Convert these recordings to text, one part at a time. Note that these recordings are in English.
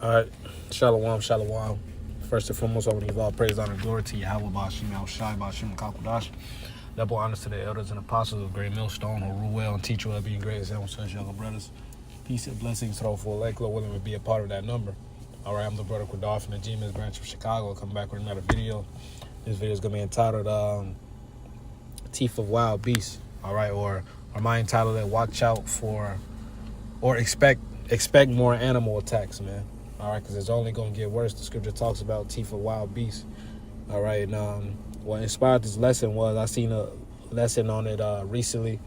All right, shalom, shalom. First and foremost, I want to give all praise, honor, and glory to Yahweh, Bashim, Al-Shai, Bashim, Kakudash. Double honors to the elders and apostles of Great Millstone, who rule well and teach well, being great examples to us younger brothers. Peace and blessings to those who are willing to be a part of that number. All right, I'm the brother Quadar from the G-Men's branch of Chicago. Coming back with another video. This video is going to be entitled Teeth of Wild Beasts. All right, or my entitled it, Watch Out for, or expect more animal attacks, man. All right, because it's only going to get worse. The scripture talks about teeth of wild beasts. All right, and what inspired this lesson was I seen a lesson on it recently.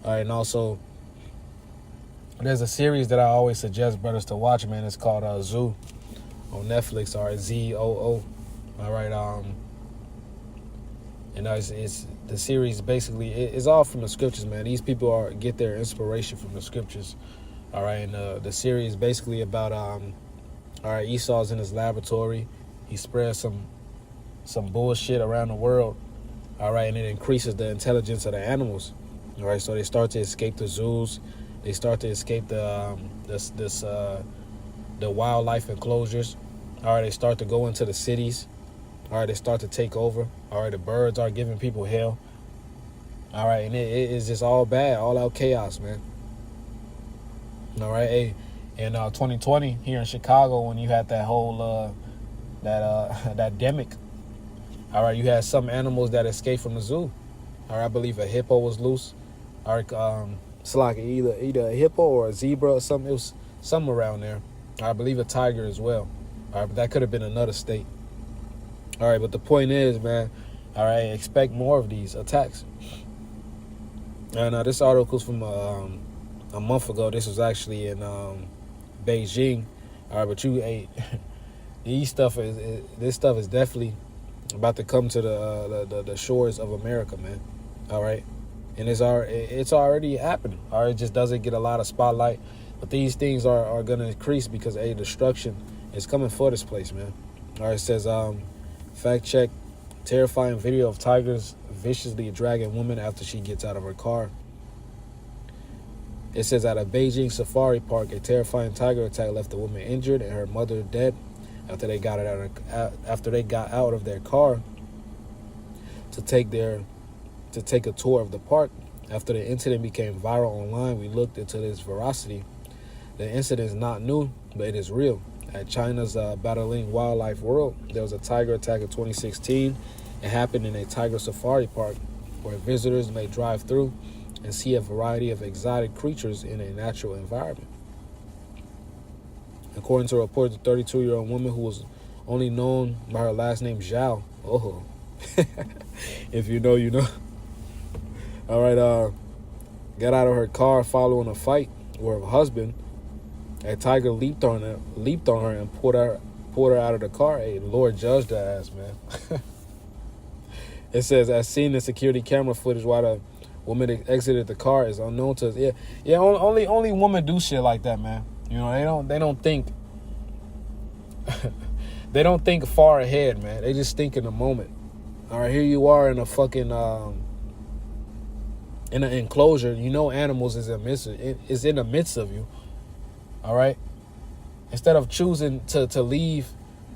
All right, and also there's a series that I always suggest brothers to watch, man. It's called Zoo on Netflix. All right, ZOO. All right, and it's the series basically it's all from the scriptures, man. These people get their inspiration from the scriptures. All right, and the series basically about all right, Esau's in his laboratory. He spreads some bullshit around the world. All right, and it increases the intelligence of the animals. All right, so they start to escape the zoos. They start to escape the wildlife enclosures. All right, they start to go into the cities. All right, they start to take over. All right, the birds are giving people hell. All right, and it is just all bad, all out chaos, man. All right, hey. In 2020 here in Chicago, when you had that whole that demic, all right, you had some animals that escaped from the zoo. All right, I believe a hippo was loose. All right, it's like either a hippo or a zebra or something. It was something around there. I believe a tiger as well. All right, but that could have been another state. All right, but the point is, man, all right, expect more of these attacks. And this article is from a month ago. This was actually in Beijing. All right, but this stuff is definitely about to come to the shores of America, man. All right, and it's already happening. All right, it just doesn't get a lot of spotlight, but these things are going to increase because destruction is coming for this place, man. All right, it says fact check: terrifying video of tigers viciously dragging woman after she gets out of her car. It says at a Beijing safari park, a terrifying tiger attack left the woman injured and her mother dead after they got out of their car to take a tour of the park. After the incident became viral online, we looked into its veracity. The incident is not new, but it is real. At China's Battling Wildlife World, there was a tiger attack in 2016. It happened in a tiger safari park where visitors may drive through and see a variety of exotic creatures in a natural environment. According to a report, the 32-year-old woman who was only known by her last name Zhao. Oh, if you know, you know. All right, got out of her car following a fight where her husband, a tiger, leaped on her and pulled her out of the car. Hey, the Lord judged her ass, man. It says, as seen in security camera footage while the woman exited the car is unknown to us. Yeah. Only women do shit like that, man. You know, they don't think they don't think far ahead, man. They just think in the moment. All right, here you are in a fucking in an enclosure. You know, animals is in the midst of you. All right, instead of choosing to leave,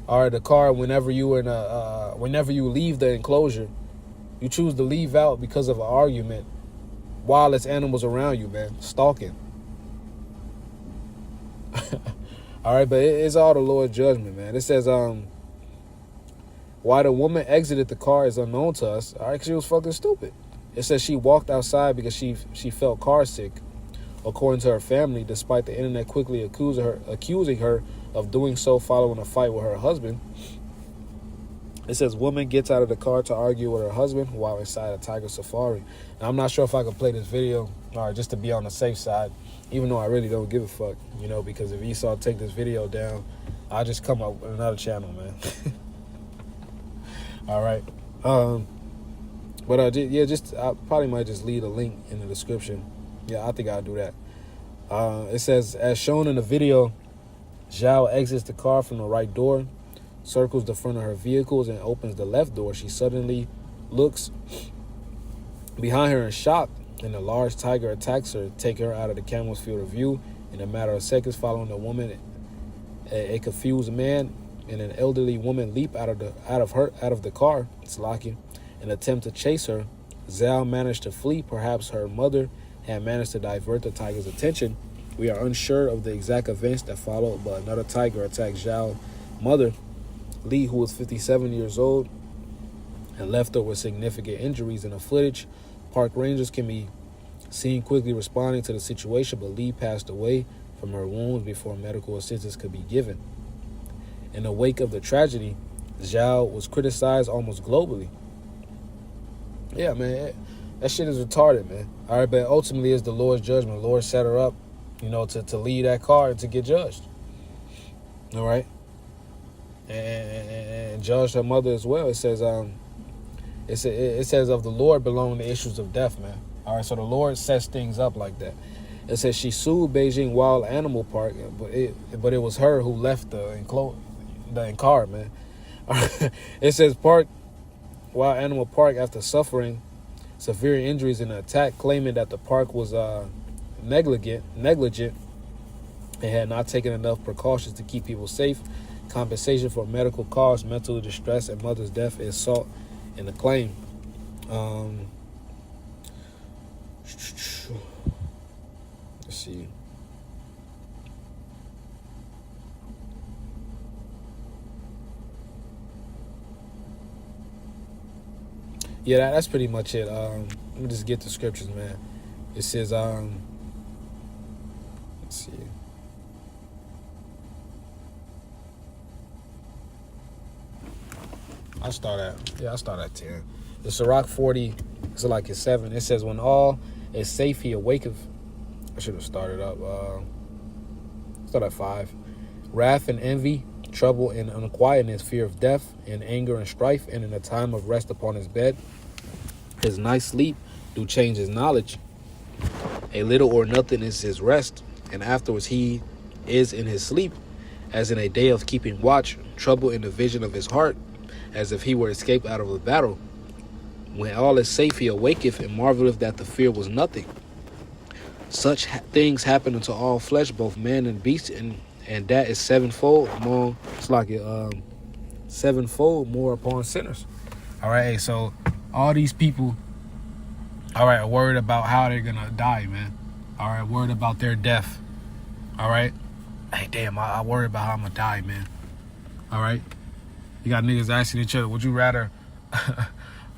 all right, the car whenever you leave the enclosure, you choose to leave out because of an argument. While it's animals around you, man, stalking. All right, but it's all the Lord's judgment, man. It says, why the woman exited the car is unknown to us. All right, 'cause she was fucking stupid. It says she walked outside because she felt car sick, according to her family, despite the internet quickly accusing her of doing so following a fight with her husband. It says woman gets out of the car to argue with her husband while inside a tiger safari. Now, I'm not sure if I can play this video, all right, just to be on the safe side, even though I really don't give a fuck, you know, because if Esau take this video down, I'll just come up with another channel, man. All right. But I probably might just leave a link in the description. Yeah, I think I'll do that. It says, as shown in the video, Zhao exits the car from the right door, circles the front of her vehicles, and opens the left door. She suddenly looks behind her in shock, and a large tiger attacks her, taking her out of the camera's field of view in a matter of seconds. Following the woman A confused man and an elderly woman leap out of the car, Salakia, and attempt to chase her. Zal managed to flee. Perhaps her mother had managed to divert the tiger's attention. We are unsure of the exact events that followed, but another tiger attacked Zal's mother, Lee, who was 57 years old, and left her with significant injuries. In the footage, park rangers can be seen quickly responding to the situation, but Lee passed away from her wounds before medical assistance could be given. In the wake of the tragedy, Zhao was criticized almost globally. Yeah, man, that shit is retarded, man. All right, but ultimately it's the Lord's judgment. The Lord set her up, to lead that car and to get judged. All right? And judged her mother as well. It says, it says of the Lord belong the issues of death, man. All right, so the Lord sets things up like that. It says she sued Beijing Wild Animal Park, but it was her who left the car, man. It says Wild Animal Park, after suffering severe injuries in the attack, claiming that the park was negligent and had not taken enough precautions to keep people safe. Compensation for medical costs, mental distress, and mother's death is sought in the claim. Let's see. Yeah, that's pretty much it. Let me just get the scriptures, man. It says, let's see. I start at 10. The Sirach 40, it's like it's 7. It says, when all is safe, he awaketh. I should have started up. Start at 5. Wrath and envy, trouble and unquietness, fear of death, and anger and strife, and in a time of rest upon his bed. His night sleep do change his knowledge. A little or nothing is his rest, and afterwards he is in his sleep, as in a day of keeping watch, trouble in the vision of his heart, as if he were escaped out of a battle. When all is safe, he awaketh, and marveleth that the fear was nothing. Such things happen unto all flesh, both man and beast, and that is sevenfold among, it's like sevenfold more upon sinners. All right, so all these people, all right, are worried about how they're gonna die, man. All right, worried about their death. All right, hey, damn, I worry about how I'm gonna die, man. All right, you got niggas asking each other, would you rather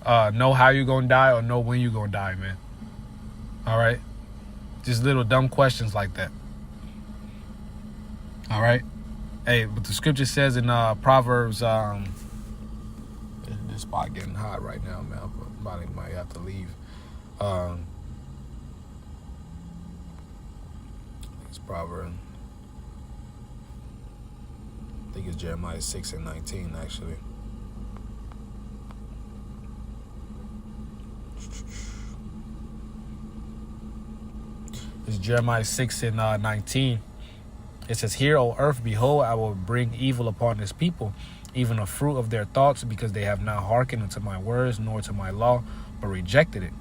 know how you gonna die or know when you gonna die, man? All right, just little dumb questions like that. All right, hey, but the scripture says in Proverbs, this spot getting hot right now, man. I might have to leave. It's Proverbs. I think it's Jeremiah 6:19, actually. It's Jeremiah 6:19. It says, "Hear, O earth, behold, I will bring evil upon this people, even the fruit of their thoughts, because they have not hearkened unto my words, nor to my law, but rejected it."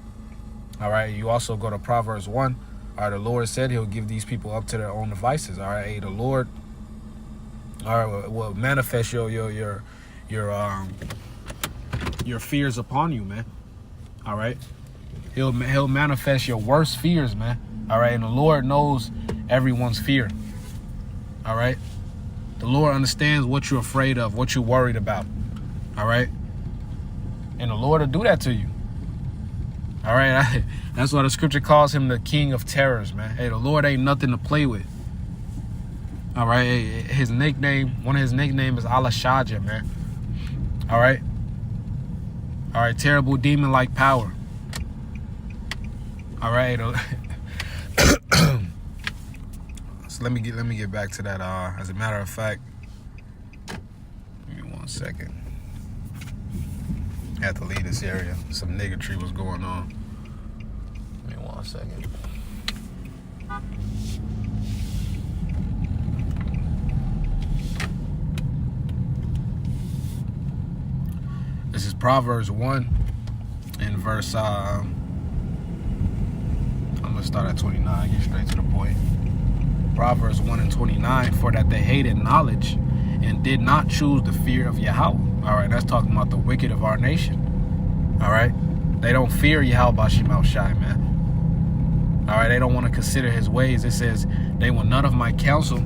All right, you also go to Proverbs 1. All right, the Lord said he'll give these people up to their own devices. All right, the Lord, all right, will manifest your fears upon you, man. All right, he'll manifest your worst fears, man. All right, and the Lord knows everyone's fear. All right, the Lord understands what you're afraid of, what you're worried about. All right, and the Lord will do that to you. All right, that's why the scripture calls him the King of Terrors, man. Hey, the Lord ain't nothing to play with. All right, his nickname, one of his nicknames is Al-Shaja, man. All right, terrible demon-like power. All right, so let me get back to that. As a matter of fact, give me 1 second. I have to leave this area. Some niggatry was going on. Give me 1 second. This is Proverbs 1 in verse, I'm going to start at 29, get straight to the point. Proverbs 1:29, for that they hated knowledge and did not choose the fear of Yahweh. All right, that's talking about the wicked of our nation. All right, they don't fear Yahweh Bashim Al-Shai, man. All right, they don't want to consider his ways. It says they want none of my counsel.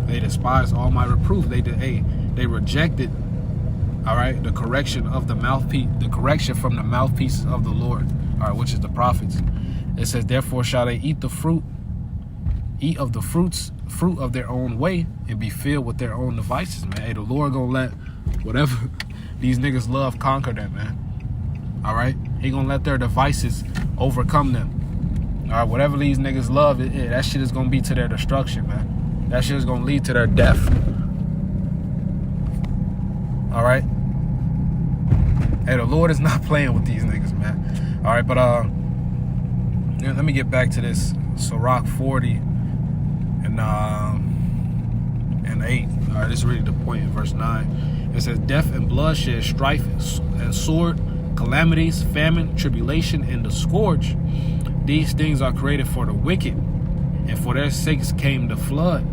They despise all my reproof. They rejected, all right, the correction of the mouthpiece, the correction from the mouthpieces of the Lord, all right, which is the prophets. It says, therefore shall they eat of the fruit of their own way, and be filled with their own devices, man. Hey, the Lord gonna let whatever these niggas love conquer them, man. All right, he gonna let their devices overcome them. All right, whatever these niggas love, that shit is gonna be to their destruction, man. That shit is gonna lead to their death. All right. Hey, the Lord is not playing with these niggas, man. All right, but let me get back to this. Sirach 40 and 8. All right, this is really the point in verse 9. It says, death and bloodshed, strife and sword, calamities, famine, tribulation, and the scourge. These things are created for the wicked, and for their sakes came the flood.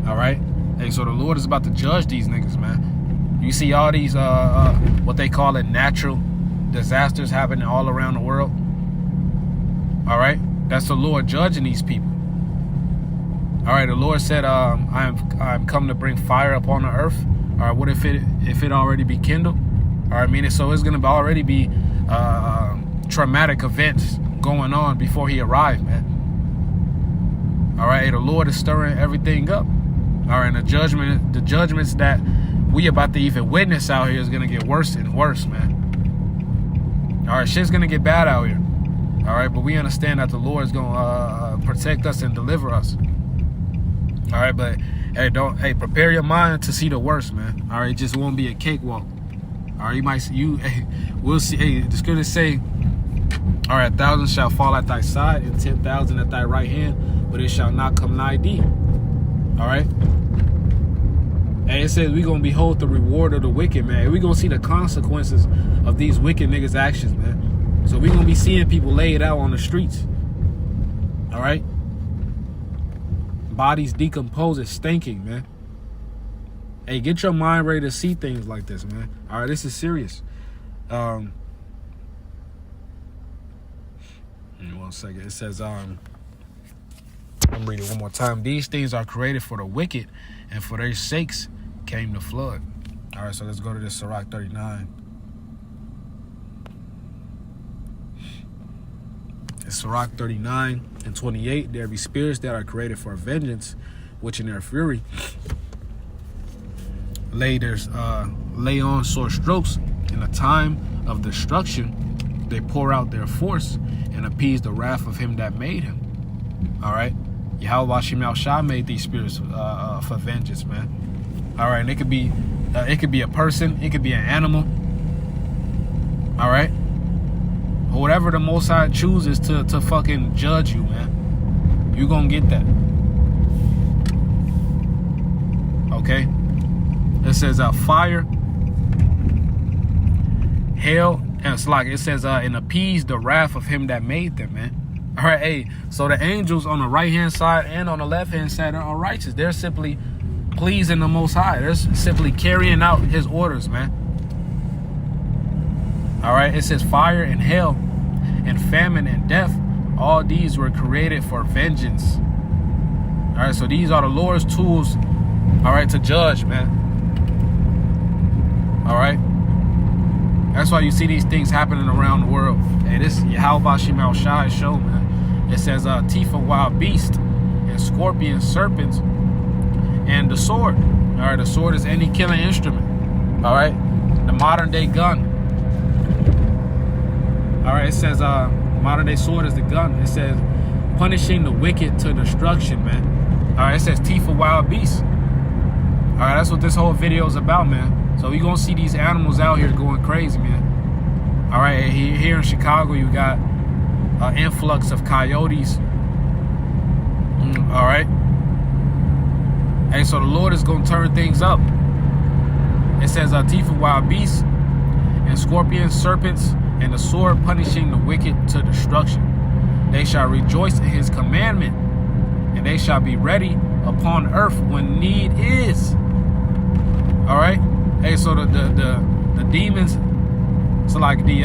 All right. Hey, so the Lord is about to judge these niggas, man. You see all these what they call it, natural disasters happening all around the world. All right, that's the Lord judging these people. All right, the Lord said, I'm come to bring fire upon the earth. All right, what if it already be kindled? All right, meaning so it's gonna already be traumatic events going on before he arrived, man. All right, the Lord is stirring everything up. All right, and the judgments that we about to even witness out here is gonna get worse and worse, man. All right, shit's gonna get bad out here. All right, but we understand that the Lord is gonna protect us and deliver us. All right, but hey, prepare your mind to see the worst, man. All right, it just won't be a cakewalk. All right, we'll see. Hey, the scriptures say, all right, 1,000 shall fall at thy side and 10,000 at thy right hand, but it shall not come nigh thee. All right. And it says we're going to behold the reward of the wicked, man. We're going to see the consequences of these wicked niggas' actions, man. So we're going to be seeing people laid out on the streets. All right. Bodies decomposing, stinking, man. Hey, get your mind ready to see things like this, man. All right, this is serious. One second. It says, I'm reading one more time. These things are created for the wicked, and for their sakes came the flood. All right, so let's go to this Sirach 39. It's Sirach 39 and 28. There be spirits that are created for vengeance, which in their fury lay on sore strokes. In a time of destruction, they pour out their force and appease the wrath of him that made him. All right. Yahweh Bashim Al-Shai made these spirits for vengeance, man. All right, and it could be a person, it could be an animal. All right, whatever the Most High chooses to fucking judge you, man, you gonna get that. Okay, it says fire, hell, and it's like it says and appease the wrath of him that made them, man. All right, hey, so the angels on the right-hand side and on the left-hand side are righteous. They're simply pleasing the Most High. They're simply carrying out his orders, man. All right, it says fire and hell and famine and death, all these were created for vengeance. All right, so these are the Lord's tools, all right, to judge, man. All right. That's why you see these things happening around the world. And this Yahweh Bashim Al-Shai show, man. It says teeth of wild beast and scorpions, serpents, and the sword. All right, the sword is any killing instrument. All right, the modern day gun. All right, it says modern day sword is the gun. It says punishing the wicked to destruction, man. All right, it says teeth of wild beasts. All right, that's what this whole video is about, man. So you're going to see these animals out here going crazy, man. All right, here in Chicago, you got an influx of coyotes. All right. And so the Lord is going to turn things up. It says teeth of wild beasts and scorpions, serpents, and the sword punishing the wicked to destruction. They shall rejoice in his commandment, and they shall be ready upon earth when need is. All right. Hey, so the demons, so like the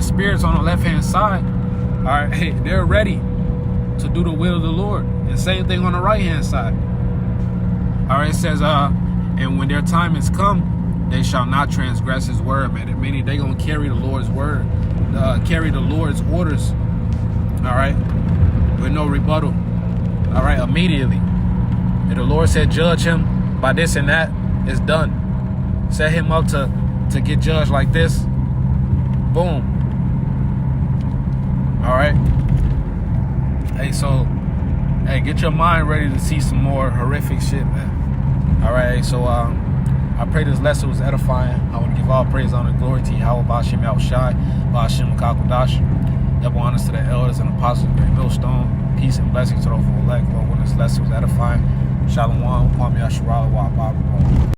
spirits on the left hand side, all right, hey, they're ready to do the will of the Lord. And same thing on the right hand side. All right, it says, and when their time is come, they shall not transgress his word, man. Meaning they gonna carry the Lord's word, carry the Lord's orders, all right, with no rebuttal. All right, immediately. If the Lord said judge him by this and that, it's done. Set him up to get judged like this. Boom. All right. Hey, so, hey, get your mind ready to see some more horrific shit, man. All right. So, I pray this lesson was edifying. I want to give all praise, honor, and glory to Yahweh Bashim Yahushai, Bashim Kakodash. Double honors to the elders and apostles of Great Millstone. Peace and blessings to those who elect. Lord, when this lesson was edifying. Shalom, Kwame Asherah, Wa Baba.